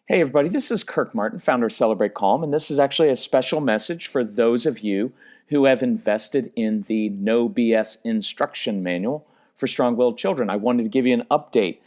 Hey, everybody, this is Kirk Martin, founder of Celebrate Calm, and this is actually a special message for those of you who have invested in the No BS instruction manual for strong willed children. I wanted to give you an update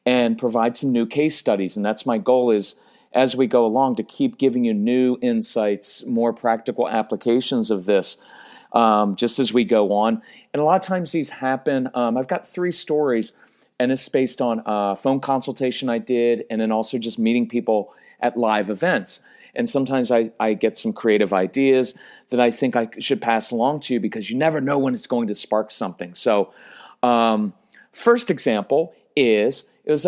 and provide some new case studies, and that's my goal is as we go along to keep giving you new insights, more practical applications of this just as we go on. And a lot of times these happen. I've got 3 stories. And it's based on a phone consultation I did and then also just meeting people at live events. And sometimes I get some creative ideas that I think I should pass along to you because you never know when it's going to spark something. So first example is, it was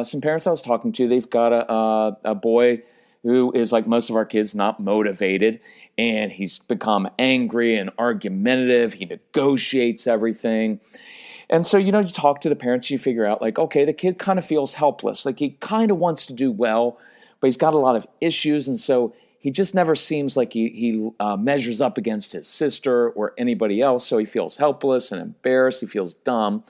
some parents I was talking to. They've got a boy who is like most of our kids, not motivated. And he's become angry and argumentative. He negotiates everything. And so, you talk to the parents, you figure out like, okay, the kid kind of feels helpless. Like he kind of wants to do well, but he's got a lot of issues. And so he just never seems like he measures up against his sister or anybody else. So he feels helpless and embarrassed. He feels dumb.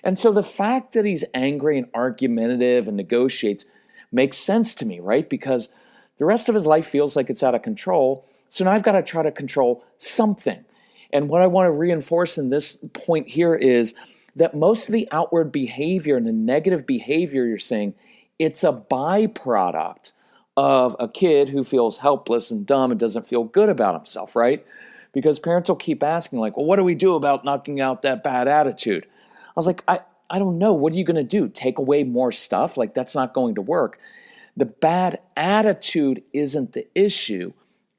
And so the fact that he's angry and argumentative and negotiates makes sense to me, right? Because the rest of his life feels like it's out of control. So now I've got to try to control something. And what I want to reinforce in this point here is that most of the outward behavior and the negative behavior you're seeing, it's a byproduct of a kid who feels helpless and dumb and doesn't feel good about himself, right? Because parents will keep asking like, well, what do we do about knocking out that bad attitude? I was like, I don't know. What are you going to do? Take away more stuff? Like that's not going to work. The bad attitude isn't the issue.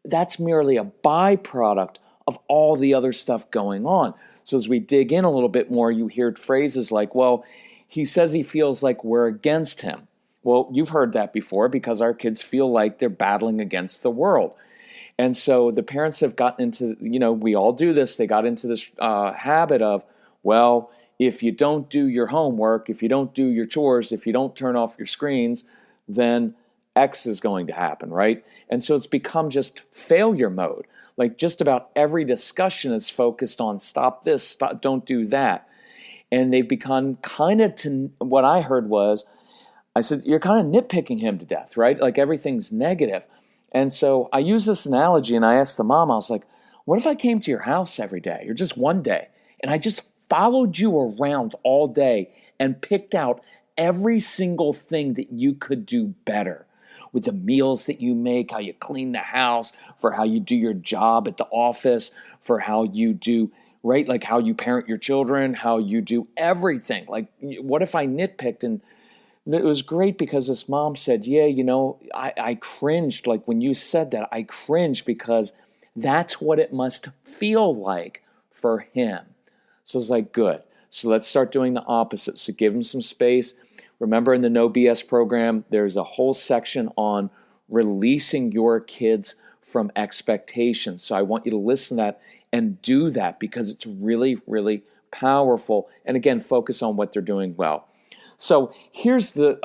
That's merely a byproduct of all the other stuff going on. So as we dig in a little bit more, you hear phrases like, well, he says he feels like we're against him. Well, you've heard that before because our kids feel like they're battling against the world. And so the parents have gotten into, we all do this. They got into this habit of, well, if you don't do your homework, if you don't do your chores, if you don't turn off your screens, then X is going to happen, right? And so it's become just failure mode. Like just about every discussion is focused on stop this, stop, don't do that. And they've become kind of to what I heard was, I said, you're kind of nitpicking him to death, right? Like everything's negative. And so I use this analogy and I asked the mom, I was like, what if I came to your house every day or just one day and I just followed you around all day and picked out every single thing that you could do better? With the meals that you make, how you clean the house, for how you do your job at the office, for how you do, right? Like how you parent your children, how you do everything. Like, what if I nitpicked? And it was great because this mom said, yeah, I cringed. Like when you said that, I cringed because that's what it must feel like for him. So it's like, good. So let's start doing the opposite. So give him some space. Remember in the No BS program, there's a whole section on releasing your kids from expectations. So I want you to listen to that and do that because it's really, really powerful. And again, focus on what they're doing well. So here's the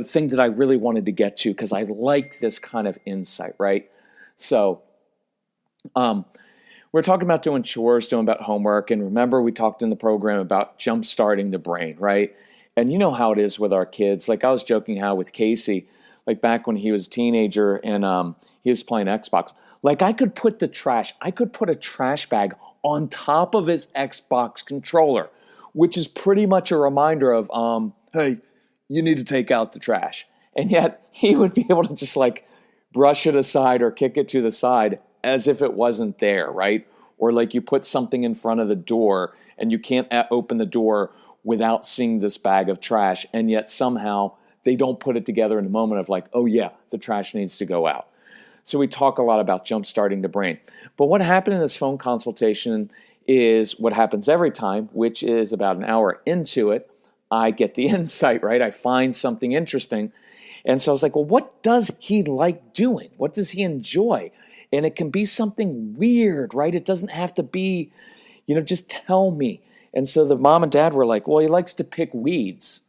thing that I really wanted to get to because I like this kind of insight, right? So we're talking about doing chores, doing about homework. And remember, we talked in the program about jump-starting the brain, right? And you know how it is with our kids. Like I was joking how with Casey, like back when he was a teenager and he was playing Xbox, like I could put a trash bag on top of his Xbox controller, which is pretty much a reminder of, hey, you need to take out the trash. And yet he would be able to just like brush it aside or kick it to the side as if it wasn't there, right? Or like you put something in front of the door and you can't open the door without seeing this bag of trash, and yet somehow they don't put it together in a moment of like, oh yeah, the trash needs to go out. So we talk a lot about jump-starting the brain. But what happened in this phone consultation is what happens every time, which is about an hour into it, I get the insight, right? I find something interesting. And so I was like, well, what does he like doing? What does he enjoy? And it can be something weird, right? It doesn't have to be, just tell me. And so the mom and dad were like, well, he likes to pick weeds.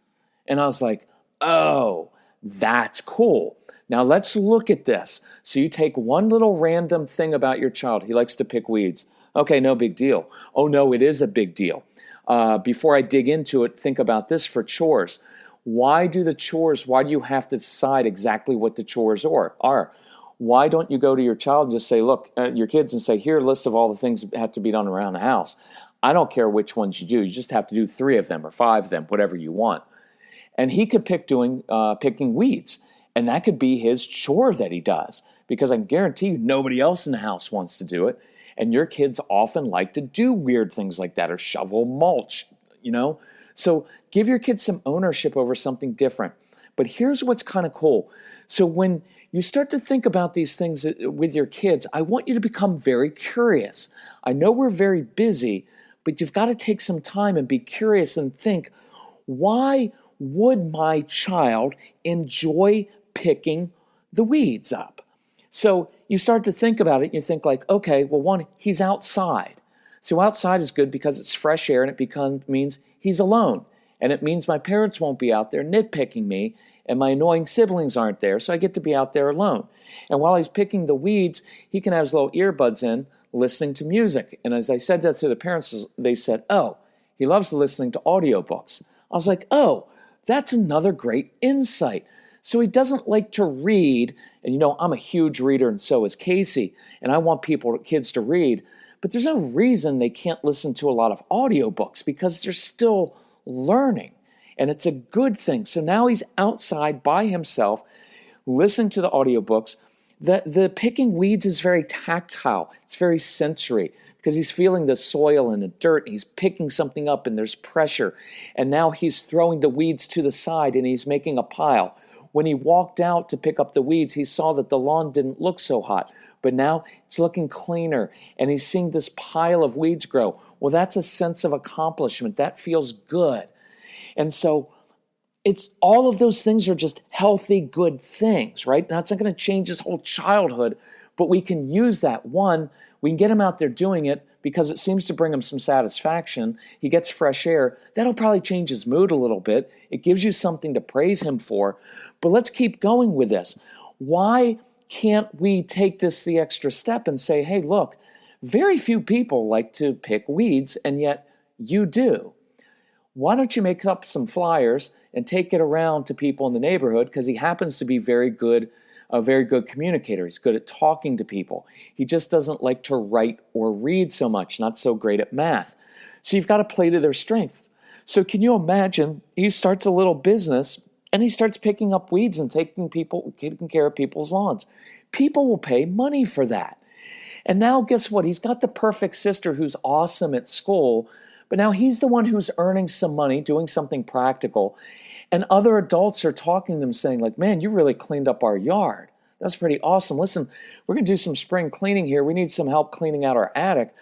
And I was like, oh, that's cool. Now let's look at this. So you take one little random thing about your child. He likes to pick weeds. Okay, no big deal. Oh, no, it is a big deal. Before I dig into it, think about this for chores. Why do you have to decide exactly what the chores are? Why don't you go to your child and just say, look, your kids, and say, here, a list of all the things that have to be done around the house. I don't care which ones you do. You just have to do 3 of them or 5 of them, whatever you want. And he could pick picking weeds. And that could be his chore that he does. Because I can guarantee you nobody else in the house wants to do it. And your kids often like to do weird things like that or shovel mulch, So give your kids some ownership over something different. But here's what's kind of cool. So when you start to think about these things with your kids, I want you to become very curious. I know we're very busy, but you've got to take some time and be curious and think, why would my child enjoy picking the weeds up? So you start to think about it and you think like, okay, well, one, he's outside. So outside is good because it's fresh air and it means he's alone. And it means my parents won't be out there nitpicking me and my annoying siblings aren't there, so I get to be out there alone. And while he's picking the weeds, he can have his little earbuds in listening to music. And as I said that to the parents, they said, oh, he loves listening to audiobooks. I was like, oh, that's another great insight. So he doesn't like to read, and I'm a huge reader and so is Casey, and I want kids to read, but there's no reason they can't listen to a lot of audiobooks because they're still learning, and it's a good thing. So now he's outside by himself, listening to the audiobooks. The picking weeds is very tactile. It's very sensory because he's feeling the soil and the dirt. And he's picking something up and there's pressure. And now he's throwing the weeds to the side and he's making a pile. When he walked out to pick up the weeds, he saw that the lawn didn't look so hot. But now it's looking cleaner and he's seeing this pile of weeds grow. Well, that's a sense of accomplishment. That feels good. And so it's all of those things are just healthy, good things, right? Now, it's not going to change his whole childhood, but we can use that. One, we can get him out there doing it because it seems to bring him some satisfaction. He gets fresh air. That'll probably change his mood a little bit. It gives you something to praise him for. But let's keep going with this. Why can't we take this the extra step and say, hey, look, very few people like to pick weeds, and yet you do. Why don't you make up some flyers and take it around to people in the neighborhood, because he happens to be a very good communicator. He's good at talking to people. He just doesn't like to write or read so much, not so great at math. So you've got to play to their strengths. So can you imagine he starts a little business and he starts picking up weeds and taking care of people's lawns. People will pay money for that. And now guess what? He's got the perfect sister who's awesome at school, but now he's the one who's earning some money, doing something practical. And other adults are talking to them saying like, man, you really cleaned up our yard. That's pretty awesome. Listen, we're going to do some spring cleaning here. We need some help cleaning out our attic.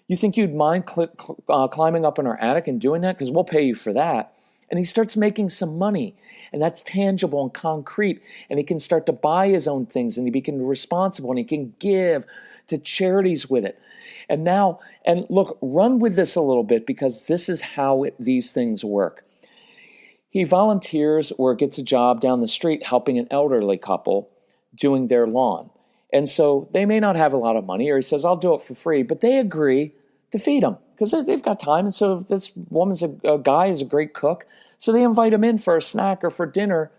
You think you'd mind climbing up in our attic and doing that? Because we'll pay you for that. And he starts making some money. And that's tangible and concrete. And he can start to buy his own things. And he becomes responsible. And he can give to charities with it. And now, and look, run with this a little bit, because this is how these things work. He volunteers or gets a job down the street helping an elderly couple doing their lawn. And so they may not have a lot of money, or he says, I'll do it for free, but they agree to feed him because they've got time. And so this guy is a great cook. So they invite him in for a snack or for dinner.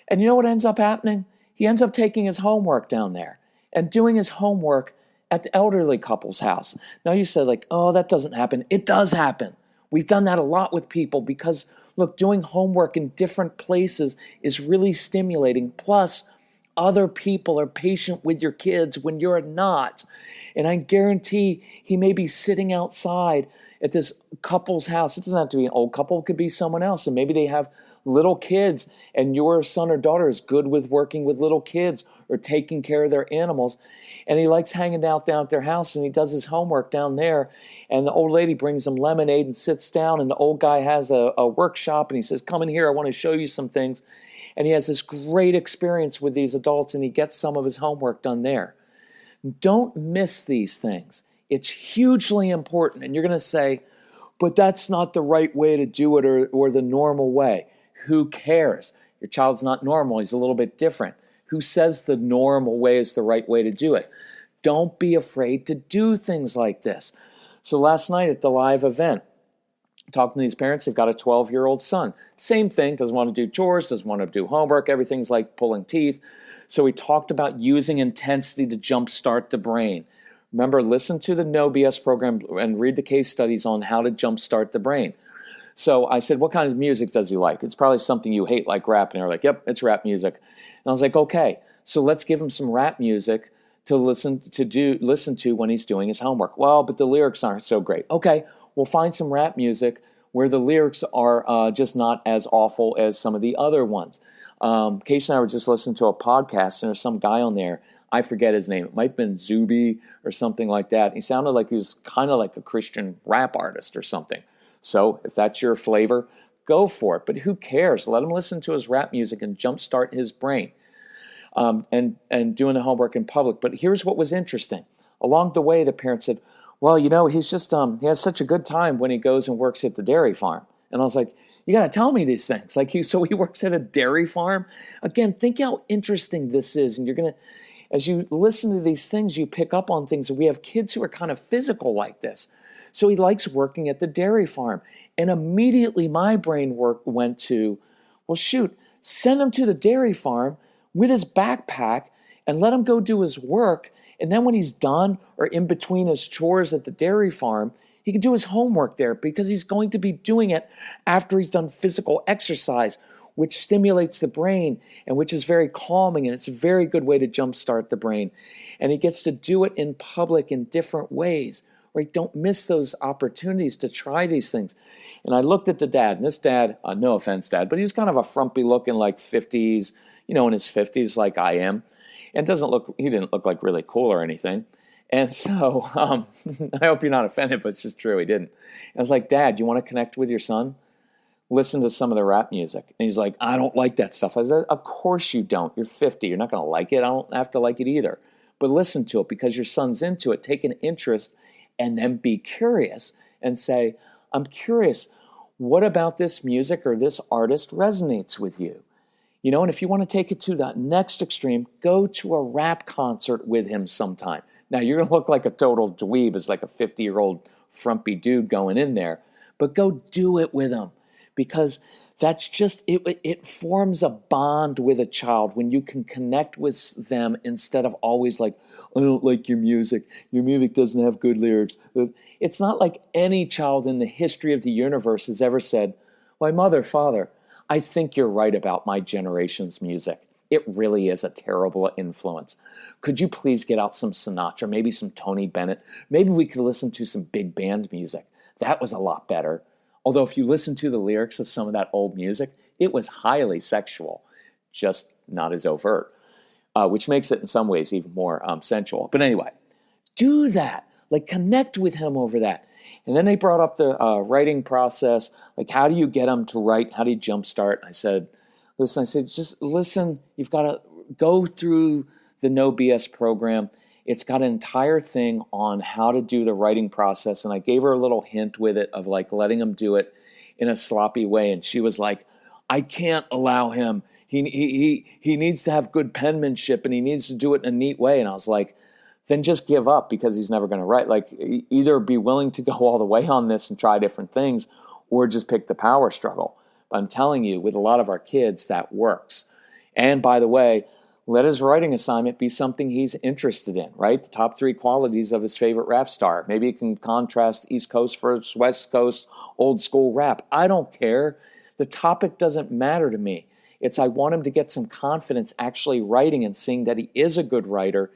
And you know what ends up happening? He ends up taking his homework down there and doing his homework at the elderly couple's house. Now you said like, oh, that doesn't happen. It does happen. We've done that a lot with people because, look, doing homework in different places is really stimulating. Plus, other people are patient with your kids when you're not. And I guarantee he may be sitting outside at this couple's house. It doesn't have to be an old couple. It could be someone else. And maybe they have little kids and your son or daughter is good with working with little kids or taking care of their animals. And he likes hanging out down at their house and he does his homework down there. And the old lady brings him lemonade and sits down, and the old guy has a workshop and he says, come in here, I want to show you some things. And he has this great experience with these adults and he gets some of his homework done there. Don't miss these things. It's hugely important. And you're going to say, but that's not the right way to do it or the normal way. Who cares? Your child's not normal. He's a little bit different. Who says the normal way is the right way to do it? Don't be afraid to do things like this. So last night at the live event, talking to these parents, they've got a 12-year-old son. Same thing, doesn't want to do chores, doesn't want to do homework, everything's like pulling teeth. So we talked about using intensity to jumpstart the brain. Remember, listen to the No BS program and read the case studies on how to jumpstart the brain. So I said, what kind of music does he like? It's probably something you hate, like rap. And they're like, yep, it's rap music. And I was like, okay, so let's give him some rap music to listen to when he's doing his homework. Well, but the lyrics aren't so great. Okay, we'll find some rap music where the lyrics are just not as awful as some of the other ones. Casey and I were just listening to a podcast, and there's some guy on there. I forget his name. It might have been Zuby or something like that. He sounded like he was kind of like a Christian rap artist or something. So if that's your flavor, go for it. But who cares? Let him listen to his rap music and jumpstart his brain. And doing the homework in public. But here's what was interesting. Along the way, the parent said, well, he's just, he has such a good time when he goes and works at the dairy farm. And I was like, you got to tell me these things. So he works at a dairy farm. Again, think how interesting this is. And you're going to, as you listen to these things, you pick up on things. We have kids who are kind of physical like this. So he likes working at the dairy farm. And immediately my brain went to, well, shoot, send him to the dairy farm with his backpack and let him go do his work. And then when he's done or in between his chores at the dairy farm, he can do his homework there because he's going to be doing it after he's done physical exercise, which stimulates the brain and which is very calming, and it's a very good way to jumpstart the brain. And he gets to do it in public in different ways, right? Don't miss those opportunities to try these things. And I looked at the dad, and this dad, no offense, Dad, but he was kind of a frumpy looking, like 50s, in his 50s like I am. And he didn't look like really cool or anything. And so I hope you're not offended, but it's just true. He didn't. And I was like, Dad, you want to connect with your son? Listen to some of the rap music. And he's like, I don't like that stuff. I said, of course you don't. You're 50. You're not going to like it. I don't have to like it either. But listen to it because your son's into it. Take an interest and then be curious and say, I'm curious, what about this music or this artist resonates with you? And if you want to take it to that next extreme, go to a rap concert with him sometime. Now, you're going to look like a total dweeb as like a 50-year-old frumpy dude going in there, but go do it with him because that's just, it forms a bond with a child when you can connect with them instead of always like, I don't like your music doesn't have good lyrics. It's not like any child in the history of the universe has ever said, my mother, father, I think you're right about my generation's music. It really is a terrible influence. Could you please get out some Sinatra, maybe some Tony Bennett? Maybe we could listen to some big band music. That was a lot better. Although if you listen to the lyrics of some of that old music, it was highly sexual, just not as overt, which makes it in some ways even more sensual. But anyway, do that. Like connect with him over that. And then they brought up the writing process. Like, how do you get them to write? How do you jumpstart? I said, just listen. You've got to go through the No BS program. It's got an entire thing on how to do the writing process. And I gave her a little hint with it of like letting him do it in a sloppy way. And she was like, I can't allow him. He needs to have good penmanship and he needs to do it in a neat way. And I was like, then just give up because he's never going to write. Like either be willing to go all the way on this and try different things or just pick the power struggle. But I'm telling you, with a lot of our kids, that works. And by the way, let his writing assignment be something he's interested in, right? The top 3 qualities of his favorite rap star. Maybe you can contrast East Coast versus West Coast old school rap. I don't care. The topic doesn't matter to me. I want him to get some confidence actually writing and seeing that he is a good writer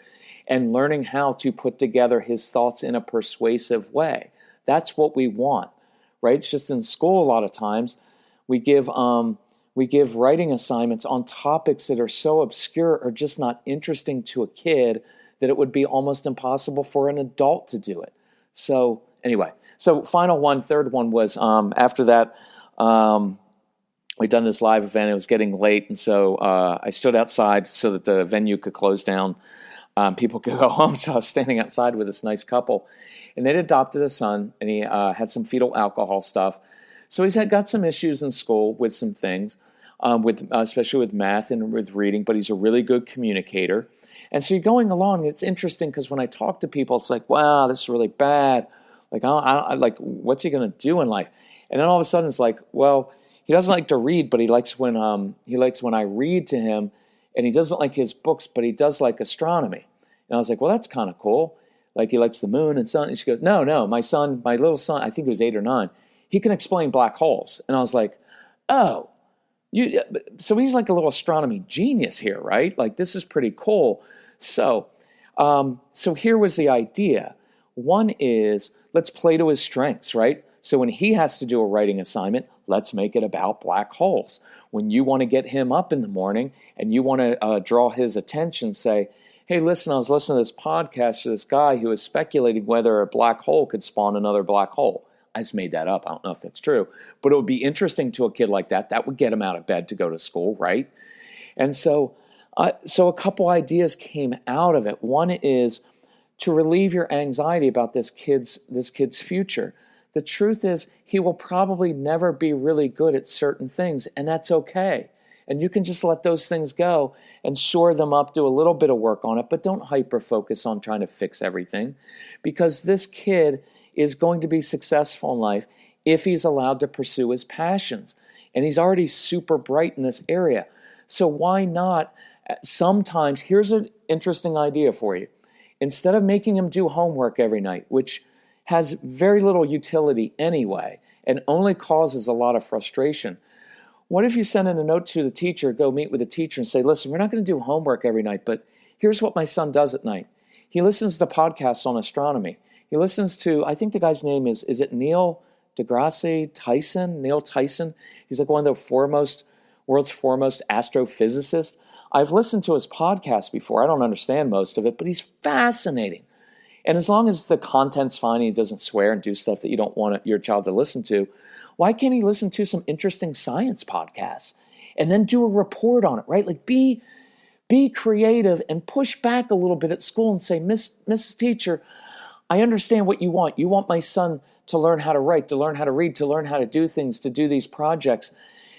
and learning how to put together his thoughts in a persuasive way. That's what we want, right? It's just in school a lot of times we give writing assignments on topics that are so obscure or just not interesting to a kid that it would be almost impossible for an adult to do it. So anyway, third one was after that, we'd done this live event. It was getting late, and so I stood outside so that the venue could close down. People could go home, so I was standing outside with this nice couple. And they'd adopted a son, and he had some fetal alcohol stuff. So he's got some issues in school with some things, especially with math and with reading, but he's a really good communicator. And so you're going along. It's interesting because when I talk to people, it's like, wow, this is really bad. Like, like, what's he going to do in life? And then all of a sudden it's like, well, he doesn't like to read, but he likes when I read to him, and he doesn't like his books, but he does like astronomy. And I was like, well, that's kind of cool. Like he likes the moon and sun. And she goes, no, my little son, I think he was 8 or 9, he can explain black holes. And I was like, oh, so he's like a little astronomy genius here, right? Like this is pretty cool. So here was the idea. One is, let's play to his strengths, right? So when he has to do a writing assignment, let's make it about black holes. When you want to get him up in the morning and you want to draw his attention, say, hey, listen, I was listening to this podcast to this guy who was speculating whether a black hole could spawn another black hole. I just made that up. I don't know if that's true. But it would be interesting to a kid like that. That would get him out of bed to go to school, right? And so a couple ideas came out of it. One is to relieve your anxiety about this kid's future. The truth is, he will probably never be really good at certain things, and that's okay. And you can just let those things go and shore them up, do a little bit of work on it, but don't hyper-focus on trying to fix everything, because this kid is going to be successful in life if he's allowed to pursue his passions. And he's already super bright in this area. So why not? Sometimes, here's an interesting idea for you. Instead of making him do homework every night, which has very little utility anyway and only causes a lot of frustration, what if you send in a note to the teacher, go meet with the teacher and say, listen, we're not going to do homework every night, but here's what my son does at night. He listens to podcasts on astronomy. He listens to, I think the guy's name is it Neil deGrasse Tyson? Neil Tyson? He's like one of the world's foremost astrophysicists. I've listened to his podcast before. I don't understand most of it, but he's fascinating. And as long as the content's fine and he doesn't swear and do stuff that you don't want your child to listen to, why can't he listen to some interesting science podcasts and then do a report on it, right? Like be creative and push back a little bit at school and say, Mrs. Teacher, I understand what you want. You want my son to learn how to write, to learn how to read, to learn how to do things, to do these projects.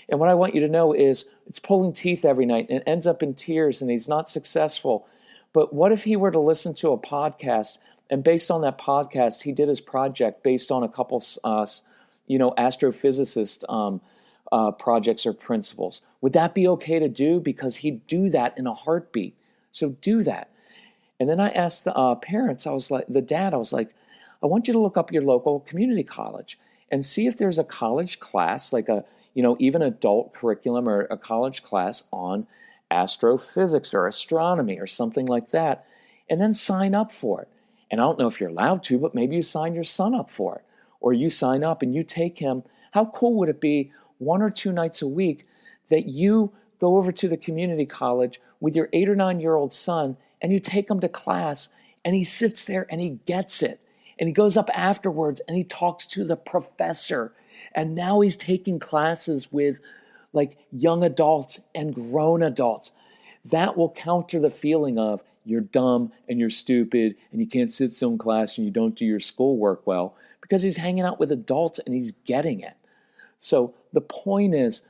And what I want you to know is it's pulling teeth every night and it ends up in tears and he's not successful. But what if he were to listen to a podcast and based on that podcast, he did his project based on a couple, astrophysicist projects or principles? Would that be okay to do? Because he'd do that in a heartbeat. So do that. And then I asked the parents, I was like, I want you to look up your local community college and see if there's a college class, like even adult curriculum or a college class on astrophysics or astronomy or something like that, and then sign up for it. And I don't know if you're allowed to, but maybe you sign your son up for it. Or you sign up and you take him. How cool would it be 1 or 2 nights a week that you go over to the community college with your 8 or 9-year-old son and you take him to class and he sits there and he gets it. And he goes up afterwards and he talks to the professor. And now he's taking classes with like young adults and grown adults. That will counter the feeling of you're dumb and you're stupid and you can't sit still in class and you don't do your schoolwork well, because he's hanging out with adults and he's getting it. So the point is,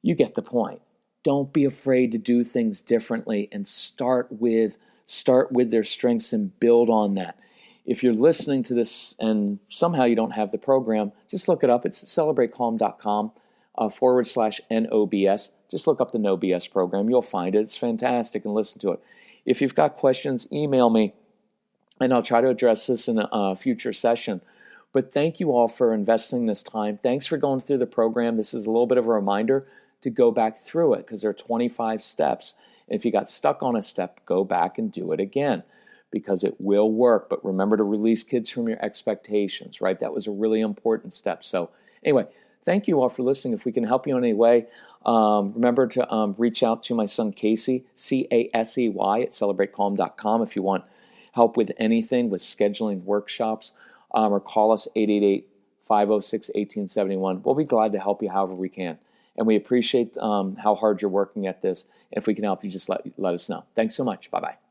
you get the point. Don't be afraid to do things differently and start with their strengths and build on that. If you're listening to this and somehow you don't have the program, just look it up. It's celebratecalm.com /NOBS. Just look up the No BS program. You'll find it. It's fantastic, and listen to it. If you've got questions, email me, and I'll try to address this in a future session. But thank you all for investing this time. Thanks for going through the program. This is a little bit of a reminder to go back through it because there are 25 steps. And if you got stuck on a step, go back and do it again because it will work. But remember to release kids from your expectations, right? That was a really important step. So anyway, thank you all for listening. If we can help you in any way, remember to reach out to my son Casey, Casey, at celebratecalm.com if you want help with anything, with scheduling workshops, or call us 888-506-1871. We'll be glad to help you however we can. And we appreciate how hard you're working at this. And if we can help you, just let us know. Thanks so much. Bye-bye.